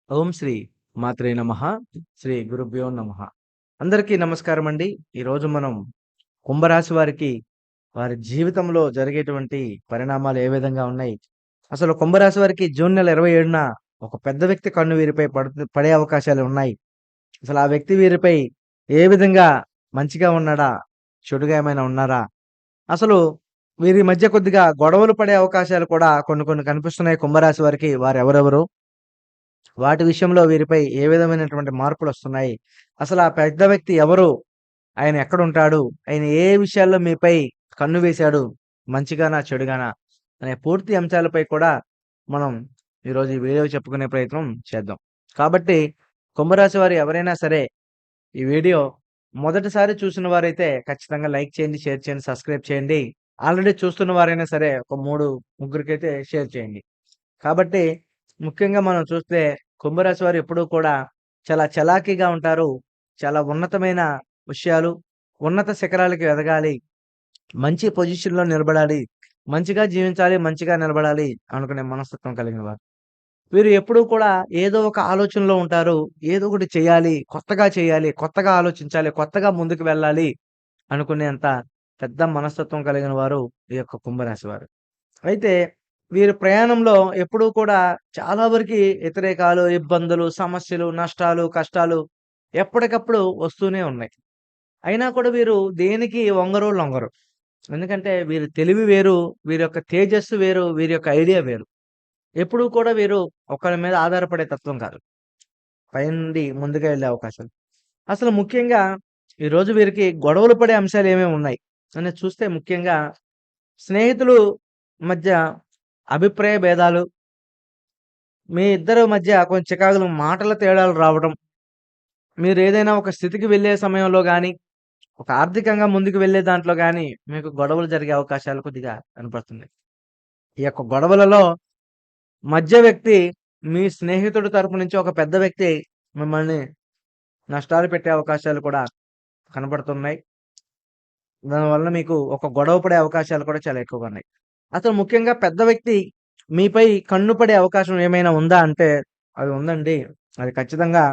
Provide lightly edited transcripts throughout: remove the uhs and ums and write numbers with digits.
ఓం శ్రీ మాత్రే నమః. శ్రీ గురుభ్యో నమః. అందరికీ నమస్కారం అండి. ఈరోజు మనం కుంభరాశి వారికి వారి జీవితంలో జరిగేటువంటి పరిణామాలు ఏ విధంగా ఉన్నాయి? అసలు కుంభరాశి వారికి జూన్ నెల 27న ఒక పెద్ద వ్యక్తి కన్ను వీరిపై పడే అవకాశాలు ఉన్నాయి. అసలు ఆ వ్యక్తి వీరిపై ఏ విధంగా మంచిగా ఉన్నాడా? చెడుగా ఏమైనా ఉన్నారా? అసలు వీరి మధ్య కొద్దిగా గొడవలు పడే అవకాశాలు కూడా కొన్ని కొన్ని కనిపిస్తున్నాయి కుంభరాశి వారికి. వారెవరెవరు? వాటి విషయంలో వీరిపై ఏ విధమైనటువంటి మార్పులొస్తున్నాయి? అసలు ఆ పెద్ద వ్యక్తి ఎవరు? ఆయన ఎక్కడుంటాడు? ఆయన ఏ విషయాల్లో మీపై కన్ను వేశాడు? మంచిగానా? చెడుగానా? అనే పూర్తి అంశాలపై కూడా మనం ఈరోజు ఈ వీడియో చెప్పుకునే ప్రయత్నం చేద్దాం. కాబట్టి కుంభరాశి వారు ఎవరైనా సరే ఈ వీడియో మొదటిసారి చూసిన వారైతే ఖచ్చితంగా లైక్ చేయండి, షేర్ చేయండి, సబ్స్క్రైబ్ చేయండి. ఆల్రెడీ చూస్తున్న వారైనా సరే ఒక ముగ్గురికైతే షేర్ చేయండి. కాబట్టి ముఖ్యంగా మనం చూస్తే కుంభరాశి వారు ఎప్పుడూ కూడా చాలా చలాకీగా ఉంటారు. చాలా ఉన్నతమైన విషయాలు, ఉన్నత శిఖరాలకి ఎదగాలి, మంచి పొజిషన్‌లో నిలబడాలి, మంచిగా జీవించాలి, మంచిగా నిలబడాలి అనుకునే మనస్తత్వం కలిగిన వారు. వీరు ఎప్పుడూ కూడా ఏదో ఒక ఆలోచనలో ఉంటారు. ఏదో ఒకటి చేయాలి, కొత్తగా చేయాలి, కొత్తగా ఆలోచించాలి, కొత్తగా ముందుకు వెళ్ళాలి అనుకునేంత పెద్ద మనస్తత్వం కలిగిన వారు ఈ యొక్క కుంభరాశి వారు. అయితే వీరి ప్రయాణంలో ఎప్పుడూ కూడా చాలా వరకి వ్యతిరేకాలు, ఇబ్బందులు, సమస్యలు, నష్టాలు, కష్టాలు ఎప్పటికప్పుడు వస్తూనే ఉన్నాయి. అయినా కూడా వీరు దేనికి వంగరు, లొంగరు. ఎందుకంటే వీరి తెలివి వేరు, వీరి యొక్క తేజస్సు వేరు, వీరి యొక్క ఐడియా వేరు. ఎప్పుడూ కూడా వీరు ఒకరి మీద ఆధారపడే తత్వం కాదు. పైనుండి ముందుగా వెళ్ళే అవకాశాలు. అసలు ముఖ్యంగా ఈరోజు వీరికి గొడవలు పడే అంశాలు ఏమేమి ఉన్నాయి అనేది చూస్తే ముఖ్యంగా స్నేహితులు మధ్య అభిప్రాయ భేదాలు, మీ ఇద్దరి మధ్య కొంచెం చికాకులు, మాటల తేడాలు రావడం, మీరేదైనా ఒక స్థితికి వెళ్ళే సమయంలో గాని, ఒక ఆర్థికంగా ముందుకు వెళ్ళే దాంట్లో గాని, మీకు గొడవలు జరిగే అవకాశాలు కొద్దిగా కనపడుతున్నాయి. ఈ యొక్క గొడవలలో మధ్య వ్యక్తి మీ స్నేహితుడి తరపు నుంచి ఒక పెద్ద వ్యక్తి మిమ్మల్ని నష్టాలు పెట్టే అవకాశాలు కూడా కనపడుతున్నాయి. దానివల్ల మీకు ఒక గొడవ పడే అవకాశాలు కూడా చాలా ఎక్కువగా ఉన్నాయి. అసలు ముఖ్యంగా పెద్ద వ్యక్తి మీపై కన్ను పడే అవకాశం ఏమైనా ఉందా అంటే, అది ఉందండి. అది ఖచ్చితంగా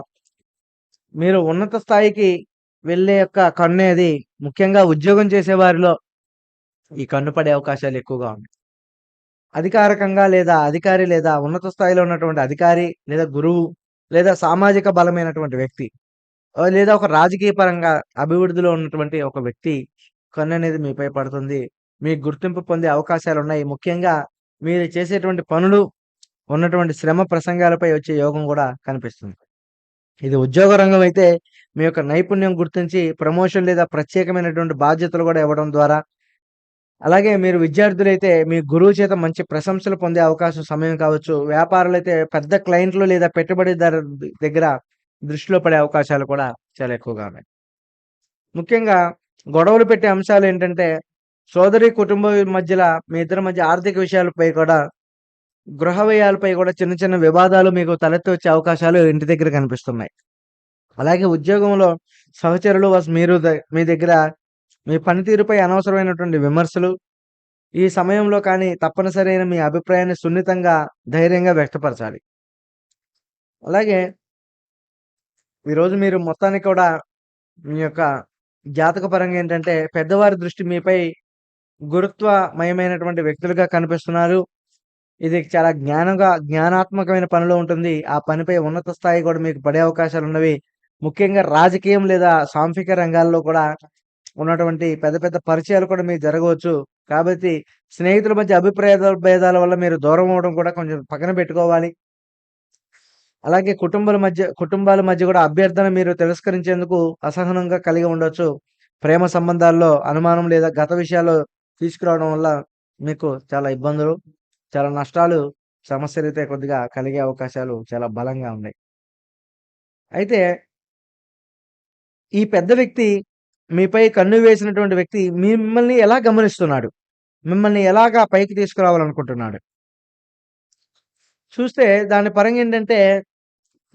మీరు ఉన్నత స్థాయికి వెళ్ళే యొక్క కన్నేది ముఖ్యంగా ఉద్యోగం చేసేవారిలో ఈ కన్ను పడే అవకాశాలు ఎక్కువగా ఉన్నాయి. అధికారికంగా లేదా అధికారి లేదా ఉన్నత స్థాయిలో ఉన్నటువంటి అధికారి లేదా గురువు లేదా సామాజిక బలమైనటువంటి వ్యక్తి లేదా ఒక రాజకీయ పరంగా అభివృద్ధిలో ఉన్నటువంటి ఒక వ్యక్తి కన్ననేది మీపై పడుతుంది. మీకు గుర్తింపు పొందే అవకాశాలున్నాయి. ముఖ్యంగా మీరు చేసేటువంటి పనులు, ఉన్నటువంటి శ్రమ ప్రసంగాలపై వచ్చే యోగం గూడా కనిపిస్తుంది. ఇది ఉద్యోగ రంగం అయితే మీ యొక్క నైపుణ్యం గుర్తించి ప్రమోషన్ లేదా ప్రత్యేకమైనటువంటి బాధ్యతలు గూడా ఇవ్వడం ద్వారా, అలాగే మీరు విద్యార్థులైతే మీ గురువు చేత మంచి ప్రశంసలు పొందే అవకాశం సమయం కావచ్చు. వ్యాపారులైతే పెద్ద క్లయింట్లు లేదా పెట్టుబడిదారు దగ్గర దృష్టిలో పడే అవకాశాలు కూడా చాలా ఎక్కువగా ఉన్నాయి. ముఖ్యంగా గొడవలు పెట్టే అంశాలేంటంటే, సోదరి కుటుంబం మధ్యల మీ ఇద్దరి మధ్య ఆర్థిక విషయాలపై కూడా, గృహ వ్యయాలపై కూడా చిన్న చిన్న వివాదాలు మీకు తలెత్తి వచ్చే అవకాశాలు ఇంటి దగ్గర కనిపిస్తున్నాయి. అలాగే ఉద్యోగంలో సహచరులు మీరు మీ దగ్గర మీ పనితీరుపై అనవసరమైనటువంటి విమర్శలు, ఈ సమయంలో కానీ తప్పనిసరైన మీ అభిప్రాయాన్ని సున్నితంగా, ధైర్యంగా వ్యక్తపరచాలి. అలాగే ఈరోజు మీరు మొత్తానికి కూడా మీ యొక్క జాతకపరంగా ఏంటంటే, పెద్దవారి దృష్టి మీపై గురుత్వమయమైనటువంటి వ్యక్తులుగా కనిపిస్తున్నారు. ఇది చాలా జ్ఞానాత్మకమైన పనిలో ఉంటుంది. ఆ పనిపై ఉన్నత స్థాయి కూడా మీకు పడే అవకాశాలున్నవి. ముఖ్యంగా రాజకీయం లేదా సాంఘిక రంగాల్లో కూడా ఉన్నటువంటి పెద్ద పెద్ద పరిచయాలు కూడా మీకు జరగవచ్చు. కాబట్టి స్నేహితుల మధ్య భేదాల వల్ల మీరు దూరం అవ్వడం కూడా కొంచెం పక్కన పెట్టుకోవాలి. అలాగే కుటుంబాల మధ్య కూడా అభ్యర్థన మీరు తిరస్కరించేందుకు అసహనంగా కలిగి ఉండొచ్చు. ప్రేమ సంబంధాల్లో అనుమానం లేదా గత విషయాలు తీసుకురావడం వల్ల మీకు చాలా ఇబ్బందులు, చాలా నష్టాలు, సమస్యలైతే కొద్దిగా కలిగే అవకాశాలు చాలా బలంగా ఉన్నాయి. అయితే ఈ పెద్ద వ్యక్తి మీపై కన్ను వేసినటువంటి వ్యక్తి మిమ్మల్ని ఎలా గమనిస్తున్నాడు? మిమ్మల్ని ఎలాగా పైకి తీసుకురావాలనుకుంటున్నాడు? చూస్తే దాని పరంగా ఏంటంటే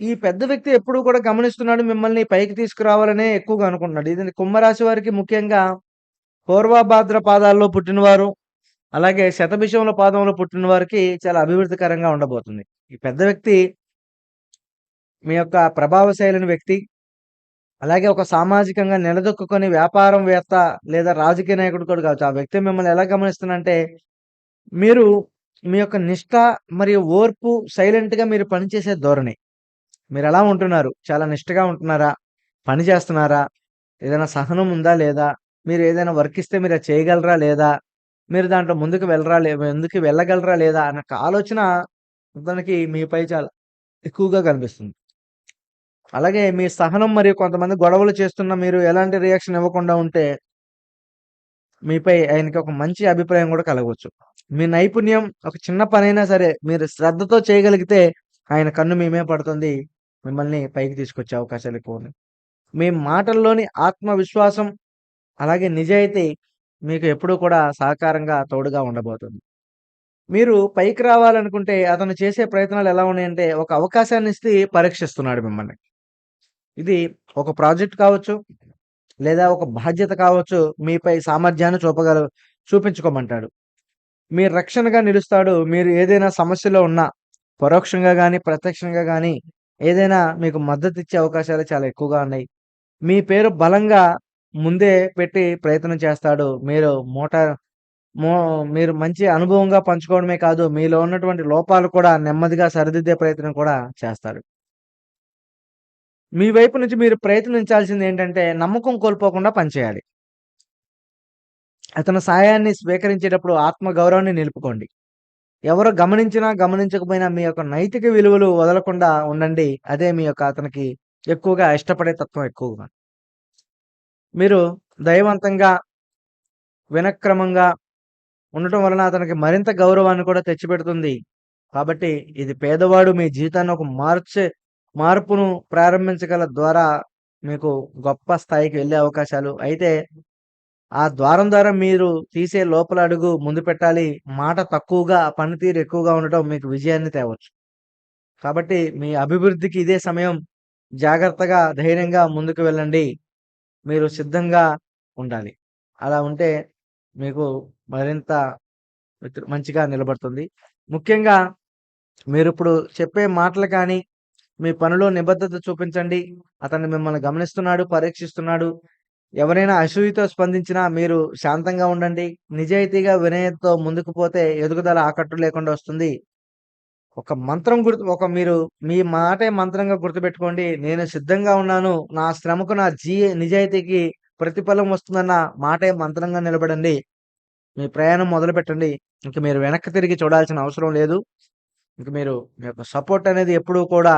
ఈ పెద్ద వ్యక్తి ఎప్పుడూ కూడా గమనిస్తున్నాడు. మిమ్మల్ని పైకి తీసుకురావాలనే ఎక్కువగా అనుకుంటున్నాడు. ఇది కుంభరాశి వారికి ముఖ్యంగా పూర్వభాద్ర పాదాల్లో పుట్టినవారు, అలాగే శతభిషముల పాదంలో పుట్టిన వారికి చాలా అభివృద్ధికరంగా ఉండబోతుంది. ఈ పెద్ద వ్యక్తి మీ యొక్క ప్రభావశైలిన వ్యక్తి, అలాగే ఒక సామాజికంగా నిలదొక్కుకొని వ్యాపారంవేత్త లేదా రాజకీయ నాయకుడు కూడా కావచ్చు. ఆ వ్యక్తి మిమ్మల్ని ఎలా గమనిస్తున్నాడంటే, మీరు మీ యొక్క నిష్ఠ మరియు ఓర్పు, సైలెంట్‌గా మీరు పనిచేసే ధోరణి. మీరెలా ఉంటున్నారు? చాలా నిష్టగా ఉంటున్నారా? పని చేస్తున్నారా? ఏదైనా సహనం ఉందా లేదా? మీరు ఏదైనా వర్క్ ఇస్తే మీరు అది చేయగలరా లేదా? మీరు దాంట్లో ముందుకు వెళ్ళగలరా లేదా? అన్న ఆలోచన అతనికి మీపై చాలా ఎక్కువగా కనిపిస్తుంది. అలాగే మీ సహనం మరియు కొంతమంది గొడవలు చేస్తున్న మీరు ఎలాంటి రియాక్షన్ ఇవ్వకుండా ఉంటే, మీపై ఆయనకి ఒక మంచి అభిప్రాయం కూడా కలగవచ్చు. మీ నైపుణ్యం ఒక చిన్న పనైనా సరే మీరు శ్రద్ధతో చేయగలిగితే ఆయన కన్ను మీ మీద పడుతుంది. మిమ్మల్ని పైకి తీసుకొచ్చే అవకాశాలు ఎక్కువున్నాయి. మీ మాటల్లోని ఆత్మవిశ్వాసం, అలాగే నిజాయితీ మీకు ఎప్పుడూ కూడా సహకారంగా తోడుగా ఉండబోతుంది. మీరు పైకి రావాలనుకుంటే అతను చేసే ప్రయత్నాలు ఎలా ఉన్నాయంటే, ఒక అవకాశాన్ని ఇస్తే పరీక్షిస్తున్నాడు మిమ్మల్ని. ఇది ఒక ప్రాజెక్ట్ కావచ్చు, లేదా ఒక బాధ్యత కావచ్చు, మీపై సామర్థ్యాన్ని చూపించుకోమంటాడు. మీరు రక్షణగా నిలుస్తాడు. మీరు ఏదైనా సమస్యలో ఉన్నా, పరోక్షంగా గాని, ప్రత్యక్షంగా గాని ఏదైనా మీకు మద్దతిచ్చే అవకాశాలు చాలా ఎక్కువగా ఉన్నాయి. మీ పేరు బలంగా ముందే పెట్టి ప్రయత్నం చేస్తాడు. మో మీరు మంచి అనుభవంగా పంచుకోవడమే కాదు, మీలో ఉన్నటువంటి లోపాలు కూడా నెమ్మదిగా సరిదిద్దే ప్రయత్నం కూడా చేస్తాడు. మీ వైపు నుంచి మీరు ప్రయత్నించాల్సిందేంటంటే, నమ్మకం కోల్పోకుండా పనిచేయాలి. అతని సహాయాన్ని స్వీకరించేటప్పుడు ఆత్మగౌరవాన్ని నిలుపుకోండి. ఎవరు గమనించినా, గమనించకపోయినా మీ యొక్క నైతిక విలువలు వదలకుండా ఉండండి. అదే మీ యొక్క అతనికి ఎక్కువగా ఇష్టపడే తత్వం ఎక్కువగా. మీరు దయవంతంగా, వినక్రమంగా ఉండటం వలన అతనికి మరింత గౌరవాన్ని కూడా తెచ్చిపెడుతుంది. కాబట్టి ఇది పేదవాడు మీ జీవితాన్ని ఒక మార్పును ప్రారంభించగల ద్వారా మీకు గొప్ప స్థాయికి వెళ్ళే అవకాశాలు. అయితే ఆ ద్వారం ద్వారా మీరు తీసే లోపల అడుగు ముందు పెట్టాలి. మాట తక్కువగా, పనితీరు ఎక్కువగా ఉండటం మీకు విజయాన్ని తేవచ్చు. కాబట్టి మీ అభివృద్ధికి ఇదే సమయం. జాగ్రత్తగా, ధైర్యంగా ముందుకు వెళ్ళండి. మీరు సిద్ధంగా ఉండాలి. అలా ఉంటే మీకు మరింత మంచిగా నిలబడుతుంది. ముఖ్యంగా మీరిప్పుడు చెప్పే మాటలు కానీ, మీ పనిలో నిబద్ధత చూపించండి. అతను మిమ్మల్ని గమనిస్తున్నాడు, పరీక్షిస్తున్నాడు. ఎవరైనా అసూయతో స్పందించినా మీరు శాంతంగా ఉండండి. నిజాయితీగా, వినయంతో ముందుకు పోతే ఎదుగుదల ఆకట్టు లేకుండా వస్తుంది. ఒక మంత్రం మీరు మీ మాటే మంత్రంగా గుర్తుపెట్టుకోండి. నేను సిద్ధంగా ఉన్నాను. నా శ్రమకు నిజాయితీకి ప్రతిఫలం వస్తుందన్న మాటే మంత్రంగా నిలబడండి. మీ ప్రయాణం మొదలుపెట్టండి. ఇంక మీరు వెనక్కి తిరిగి చూడాల్సిన అవసరం లేదు. ఇంక మీ యొక్క సపోర్ట్ అనేది ఎప్పుడూ కూడా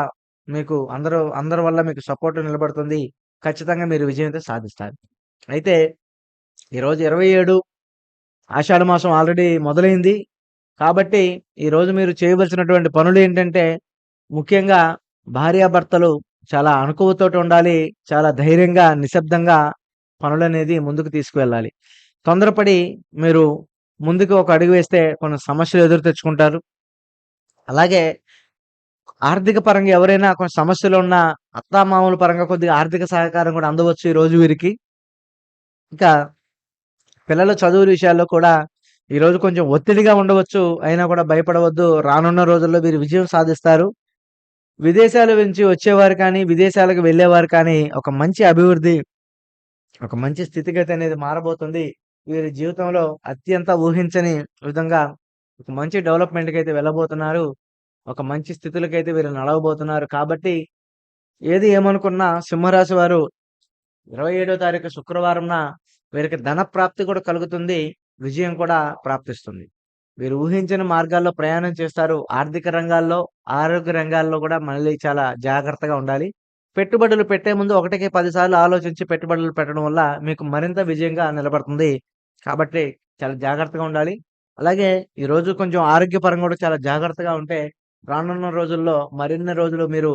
మీకు అందరి వల్ల మీకు సపోర్ట్ నిలబడుతుంది. ఖచ్చితంగా మీరు విజయంతో సాధిస్తారు. అయితే ఈరోజు 27 ఆషాఢ మాసం ఆల్రెడీ మొదలైంది. కాబట్టి ఈరోజు మీరు చేయవలసినటువంటి పనులేంటంటే, ముఖ్యంగా భార్యాభర్తలు చాలా అణకువతోటి ఉండాలి. చాలా ధైర్యంగా, నిశ్శబ్దంగా పనులనేది ముందుకు తీసుకువెళ్ళాలి. తొందరపడి మీరు ముందుకు ఒక అడుగు వేస్తే కొన్ని సమస్యలు ఎదురు తెచ్చుకుంటారు. అలాగే ఆర్థిక పరంగా ఎవరైనా కొన్ని సమస్యలున్నా అత్తామామల పరంగా కొద్దిగా ఆర్థిక సహకారం కూడా అందవచ్చు ఈరోజు వీరికి. ఇంకా పిల్లల చదువుల విషయాల్లో కూడా ఈరోజు కొంచెం ఒత్తిడిగా ఉండవచ్చు. అయినా కూడా భయపడవద్దు. రానున్న రోజుల్లో వీరు విజయం సాధిస్తారు. విదేశాల నుంచి వచ్చేవారు కానీ, విదేశాలకు వెళ్ళేవారు కానీ ఒక మంచి అభివృద్ధి, ఒక మంచి స్థితిగతి అనేది మారబోతుంది. వీరి జీవితంలో అత్యంత ఊహించని విధంగా ఒక మంచి డెవలప్‌మెంట్‌కైతే వెళ్ళబోతున్నారు. ఒక మంచి స్థితిలోకైతే వీరు నడవబోతున్నారు. కాబట్టి ఏది ఏమనుకున్నా సింహరాశి వారు 27వ తారీఖు శుక్రవారంన వీరికి ధన ప్రాప్తి కూడా కలుగుతుంది. విజయం కూడా ప్రాప్తిస్తుంది. వీరు ఊహించని మార్గాల్లో ప్రయాణం చేస్తారు. ఆర్థిక రంగాల్లో, ఆరోగ్య రంగాల్లో కూడా మళ్ళీ చాలా జాగ్రత్తగా ఉండాలి. పెట్టుబడులు పెట్టే ముందు ఒకటికి 10 సార్లు ఆలోచించి పెట్టుబడులు పెట్టడం వల్ల మీకు మరింత విజయంగా నిలబడుతుంది. కాబట్టి చాలా జాగ్రత్తగా ఉండాలి. అలాగే ఈరోజు కొంచెం ఆరోగ్యపరంగా కూడా చాలా జాగ్రత్తగా ఉంటే రానున్న రోజుల్లో మరిన్ని రోజులు మీరు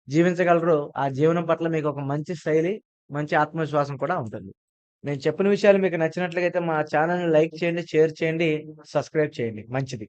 జీవించగలరు. ఆ జీవనం పట్ల మీకు ఒక మంచి శైలి, మంచి ఆత్మవిశ్వాసం కూడా ఉంటుంది. నేను చెప్పిన విషయాలు మీకు నచ్చినట్లయితే మా ఛానెల్‌ని లైక్ చేయండి, షేర్ చేయండి, సబ్స్క్రైబ్ చేయండి. మంచిది.